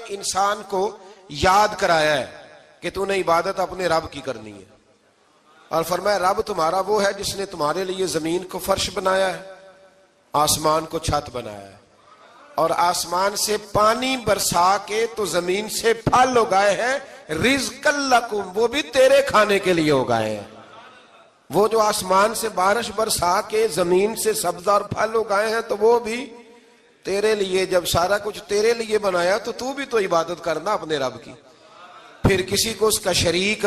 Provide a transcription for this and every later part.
انسان کو یاد کرایا ہے کہ تو نے عبادت اپنے رب کی کرنی ہے، اور فرمایا رب تمہارا وہ ہے جس نے تمہارے لیے زمین کو فرش بنایا ہے، آسمان کو چھت بنایا ہے، اور آسمان سے پانی برسا کے تو زمین سے پھل اگائے ہیں، رزقا لکم، وہ بھی تیرے کھانے کے لیے اگائے ہیں۔ وہ جو آسمان سے بارش برسا کے زمین سے سبز اور پھل اگائے ہیں تو وہ بھی تیرے لیے۔ جب سارا کچھ تیرے لیے بنایا تو بھی تو عبادت کرنا اپنے رب کی، پھر کسی کو اس کا شریک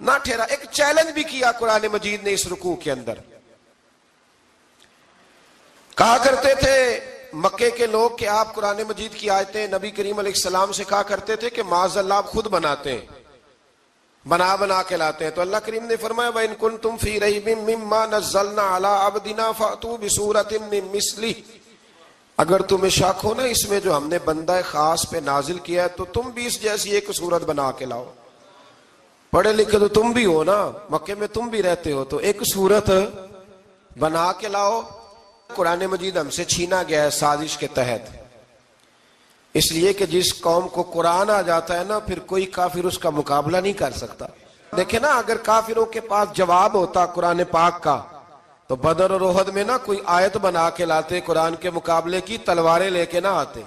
نہ ٹھہرا۔ ایک چیلنج بھی کیا قرآن مجید نے اس رکوع کے اندر۔ کہا کرتے تھے مکے کے لوگ کہ آپ قرآن مجید کی آیتیں نبی کریم علیہ السلام سے کہا کرتے تھے کہ معاذ اللہ آپ خود بناتے ہیں، بنا کے لاتے ہیں۔ تو اللہ کریم نے فرمایا وَإِن كُنتُمْ فِي رَيْبٍ مِّمَّا نَزَّلْنَا عَلَىٰ عَبْدِنَا فَأْتُوا بِسُورَةٍ مِّن مِّثْلِهِ، اگر تمہیں شک ہو نا اس میں جو ہم نے بندہ خاص پہ نازل کیا ہے تو تم بھی اس جیسی ایک صورت بنا کے لاؤ۔ پڑھے لکھے تو تم بھی ہو نا، مکے میں تم بھی رہتے ہو، تو ایک صورت بنا کے لاؤ۔ قرآن مجید ہم سے چھینا گیا ہے سازش کے تحت، اس لیے کہ جس قوم کو قرآن آ جاتا ہے نا پھر کوئی کافر اس کا مقابلہ نہیں کر سکتا۔ دیکھیں نا اگر کافروں کے پاس جواب ہوتا قرآن پاک کا تو بدر اور احد میں نا کوئی آیت بنا کے لاتے، قرآن کے مقابلے کی تلواریں لے کے نہ آتے،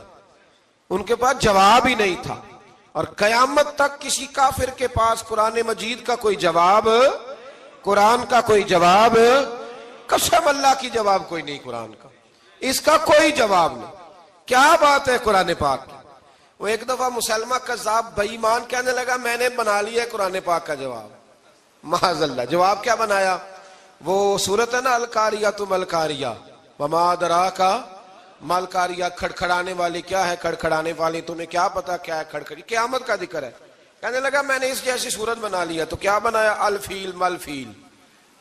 ان کے پاس جواب ہی نہیں تھا۔ اور قیامت تک کسی کافر کے پاس قرآن مجید کا کوئی جواب، قرآن کا کوئی جواب، قسم اللہ کی جواب کوئی نہیں، قرآن کا اس کا کوئی جواب نہیں۔ کیا بات ہے قرآن پاک کی۔ وہ ایک دفعہ مسلمہ کذاب بے ایمان کہنے لگا میں نے بنا لیا ہے قرآن پاک کا جواب، معاذ اللہ۔ جواب کیا بنایا؟ وہ صورت ہے نا القاریۃ ما القاریۃ وما ادراک ما القاریۃ، کھڑکھڑانے والی کیا ہے، کھڑکھڑانے والی تمہیں کیا پتا کیا ہے کھڑکھڑی، قیامت کا ذکر ہے۔ کہنے لگا میں نے اس جیسی صورت بنا لیا، تو کیا بنایا؟ الفیل مل فیل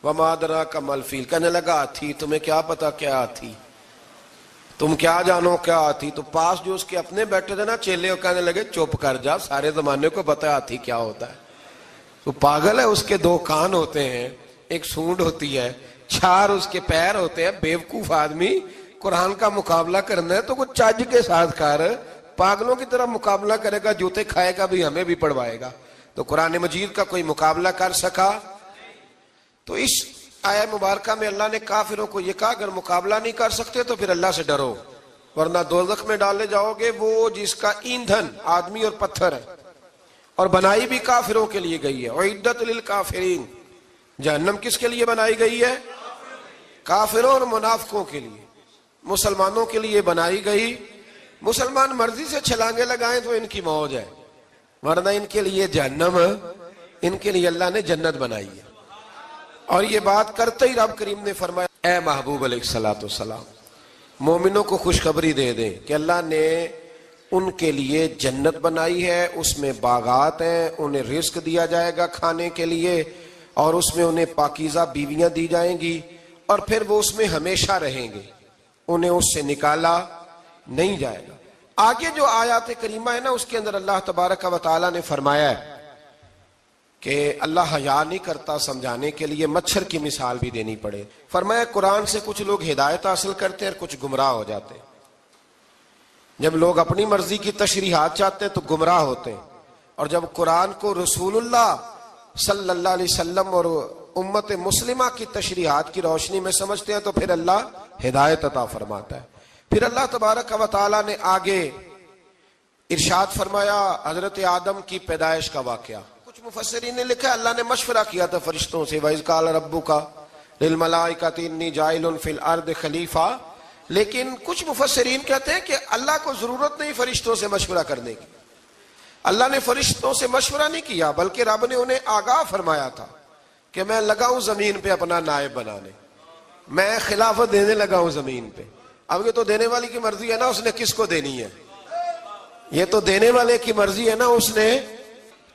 وما ادراک ما الفیل۔ کہنے لگا ہاتھی، تمہیں کیا پتا کیا ہاتھی، تم کیا جانو کیا ہاتھی۔ تو پاس جو اس کے اپنے بیٹھے تھے نا چیلے، کہنے لگے چپ کر جا، سارے زمانے کو پتا ہے ہاتھی کیا ہوتا ہے۔ تو پاگل ہے، اس کے دو کان ہوتے ہیں، ایک سونڈ ہوتی ہے، چار اس کے پیر ہوتے ہیں۔ بیوقوف آدمی قرآن کا مقابلہ کرنا ہے تو کچھ چج کے ساتھ کر، پاگلوں کی طرح مقابلہ کرے گا، جوتے کھائے گا بھی، ہمیں بھی پڑھوائے گا۔ تو قرآن مجید کا کوئی مقابلہ کر سکا؟ تو اس آیہ مبارکہ میں اللہ نے کافروں کو یہ کہا اگر مقابلہ نہیں کر سکتے تو پھر اللہ سے ڈرو، ورنہ دوزخ میں ڈالے جاؤ گے، وہ جس کا ایندھن آدمی اور پتھر ہے، اور بنائی بھی کافروں کے لیے گئی ہے۔ اعدت للکافرین، جہنم کس کے لیے بنائی گئی ہے؟ کافروں اور منافقوں کے لیے۔ مسلمانوں کے لیے بنائی گئی، مسلمان مرضی سے چھلانگے لگائیں تو ان کی موج ہے، ورنہ ان کے لیے جہنم، ان کے لیے اللہ نے جنت بنائی ہے۔ اور یہ بات کرتے ہی رب کریم نے فرمایا اے محبوب علیہ السلام مومنوں کو خوشخبری دے دیں کہ اللہ نے ان کے لیے جنت بنائی ہے، اس میں باغات ہیں، انہیں رزق دیا جائے گا کھانے کے لیے، اور اس میں انہیں پاکیزہ بیویاں دی جائیں گی، اور پھر وہ اس میں ہمیشہ رہیں گے، انہیں اس سے نکالا نہیں جائے گا۔ آگے جو آیات کریمہ ہے نا اس کے اندر اللہ تبارک و تعالیٰ نے فرمایا ہے کہ اللہ حیا نہیں کرتا سمجھانے کے لیے، مچھر کی مثال بھی دینی پڑے۔ فرمایا قرآن سے کچھ لوگ ہدایت حاصل کرتے ہیں اور کچھ گمراہ ہو جاتے ہیں۔ جب لوگ اپنی مرضی کی تشریحات چاہتے ہیں تو گمراہ ہوتے ہیں، اور جب قرآن کو رسول اللہ صلی اللہ علیہ وسلم اور امت مسلمہ کی تشریحات کی روشنی میں سمجھتے ہیں تو پھر اللہ ہدایت عطا فرماتا ہے۔ پھر اللہ تبارک و تعالیٰ نے آگے ارشاد فرمایا حضرت آدم کی پیدائش کا واقعہ۔ کچھ مفسرین نے لکھا اللہ نے مشورہ کیا تھا فرشتوں سے، وَإِذْ قَالَ رَبُّكَ لِلْمَلَائِكَةِ إِنِّي جَاعِلٌ فِي الْأَرْضِ خَلِيفَةً، لیکن کچھ مفسرین کہتے ہیں کہ اللہ کو ضرورت نہیں فرشتوں سے مشورہ کرنے کی، اللہ نے فرشتوں سے مشورہ نہیں کیا، بلکہ رب نے انہیں آگاہ فرمایا تھا کہ میں لگا ہوں زمین پہ اپنا نائب بنانے، میں خلافت دینے لگا ہوں زمین پہ۔ اب یہ تو دینے والی کی مرضی ہے نا اس نے کس کو دینی ہے، یہ تو دینے والے کی مرضی ہے نا اس نے۔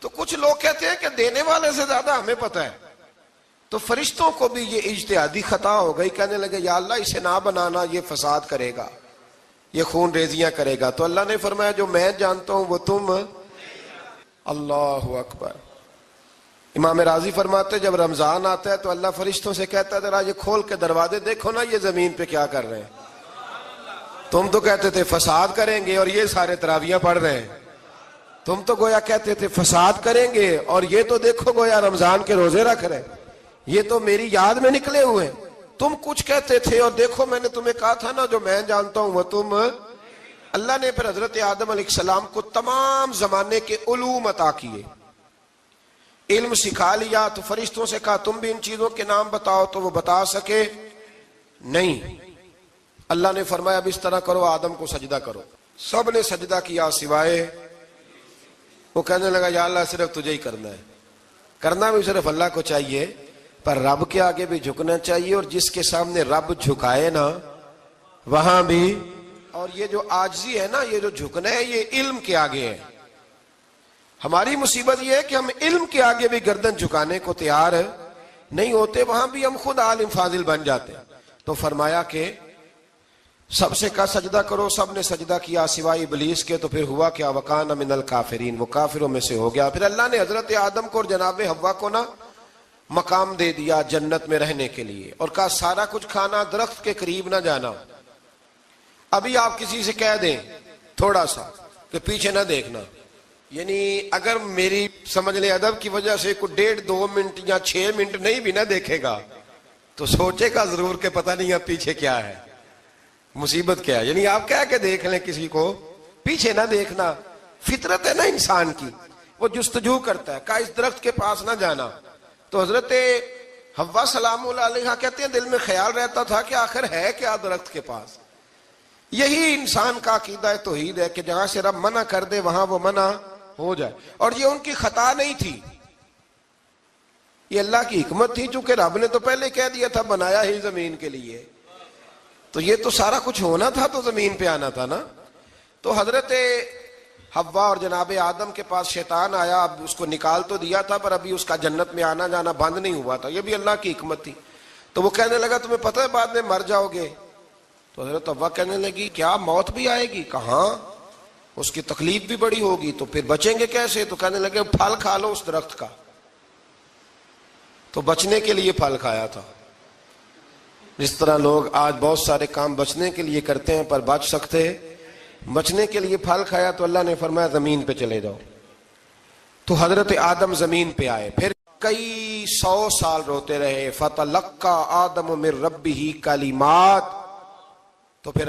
تو کچھ لوگ کہتے ہیں کہ دینے والے سے زیادہ ہمیں پتہ ہے، تو فرشتوں کو بھی یہ اجتہادی خطا ہو گئی، کہنے لگے یا اللہ اسے نہ بنانا، یہ فساد کرے گا، یہ خون ریزیاں کرے گا۔ تو اللہ نے فرمایا جو میں جانتا ہوں وہ تم، اللہ اکبر۔ امام راضی فرماتے جب رمضان آتا ہے تو اللہ فرشتوں سے کہتا ہے ذرا یہ کھول کے دروازے دیکھو نا یہ زمین پہ کیا کر رہے ہیں، تم تو کہتے تھے فساد کریں گے اور یہ سارے تراویحاں پڑھ رہے ہیں، تم تو گویا کہتے تھے فساد کریں گے، اور یہ تو دیکھو گویا رمضان کے روزے رکھ رہے، یہ تو میری یاد میں نکلے ہوئے ہیں۔ تم کچھ کہتے تھے اور دیکھو میں نے تمہیں کہا تھا نا جو میں جانتا ہوں وہ تم۔ اللہ نے پھر حضرت آدم علیہ السلام کو تمام زمانے کے علوم عطا کیے، علم سکھا لیا، تو فرشتوں سے کہا تم بھی ان چیزوں کے نام بتاؤ، تو وہ بتا سکے نہیں۔ اللہ نے فرمایا اب اس طرح کرو، آدم کو سجدہ کرو۔ سب نے سجدہ کیا سوائے، وہ کہنے لگا یا اللہ صرف تجھے ہی کرنا ہے، کرنا بھی صرف اللہ کو چاہیے، پر رب کے آگے بھی جھکنا چاہیے، اور جس کے سامنے رب جھکائے نا وہاں بھی۔ اور یہ جو عاجزی ہے نا، یہ جو جھکنا ہے، یہ علم کے آگے ہے۔ ہماری مصیبت یہ ہے کہ ہم علم کے آگے بھی گردن جھکانے کو تیار نہیں ہوتے، وہاں بھی ہم خود عالم فاضل بن جاتے ہیں۔ تو فرمایا کہ سب سے کہا سجدہ کرو، سب نے سجدہ کیا سوائے ابلیس کے، تو پھر ہوا کیا وکان من الکافرین، وہ کافروں میں سے ہو گیا۔ پھر اللہ نے حضرت آدم کو اور جناب حوا کو نا مقام دے دیا جنت میں رہنے کے لیے، اور کہا سارا کچھ کھانا، درخت کے قریب نہ جانا۔ ابھی آپ کسی سے کہہ دیں تھوڑا سا کہ پیچھے نہ دیکھنا، یعنی اگر میری سمجھ لیں ادب کی وجہ سے کوئی 1.5-2 منٹ یا 6 منٹ نہیں بھی نہ دیکھے گا تو سوچے گا ضرور کہ پتہ نہیں اب پیچھے کیا ہے، مصیبت کیا ہے۔ یعنی آپ کہہ کے دیکھ لیں کسی کو، پیچھے نہ دیکھنا، فطرت ہے نا انسان کی، وہ جستجو کرتا ہے، کہا اس درخت کے پاس نہ جانا۔ تو حضرت حوا سلام اللہ علیہ کہتے ہیں دل میں خیال رہتا تھا کہ آخر ہے کیا درخت کے پاس۔ یہی انسان کا عقیدہ توحید ہے کہ جہاں سے رب منع کر دے وہاں وہ منع ہو جائے، اور یہ ان کی خطا نہیں تھی، یہ اللہ کی حکمت تھی، چونکہ رب نے تو پہلے کہہ دیا تھا بنایا ہی زمین کے لیے، تو یہ تو سارا کچھ ہونا تھا تو زمین پہ آنا تھا نا۔ تو حضرت حوا اور جناب آدم کے پاس شیطان آیا، اب اس کو نکال تو دیا تھا پر ابھی اس کا جنت میں آنا جانا بند نہیں ہوا تھا، یہ بھی اللہ کی حکمت تھی۔ تو وہ کہنے لگا تمہیں پتہ ہے بعد میں مر جاؤ گے؟ تو حضرت حوا کہنے لگی کیا موت بھی آئے گی؟ کہاں، اس کی تکلیف بھی بڑی ہوگی، تو پھر بچیں گے کیسے؟ تو کہنے لگے پھل کھا لو اس درخت کا۔ تو بچنے کے لیے پھل کھایا تھا، جس طرح لوگ آج بہت سارے کام بچنے کے لیے کرتے ہیں پر بچ سکتے، بچنے کے لیے پھل کھایا تو اللہ نے فرمایا زمین پہ چلے جاؤ۔ تو حضرت آدم زمین پہ آئے، پھر کئی 100 سال روتے رہے، فَتَلَقَّى آدَمُ مِن رَبِّهِ کلمات، تو پھر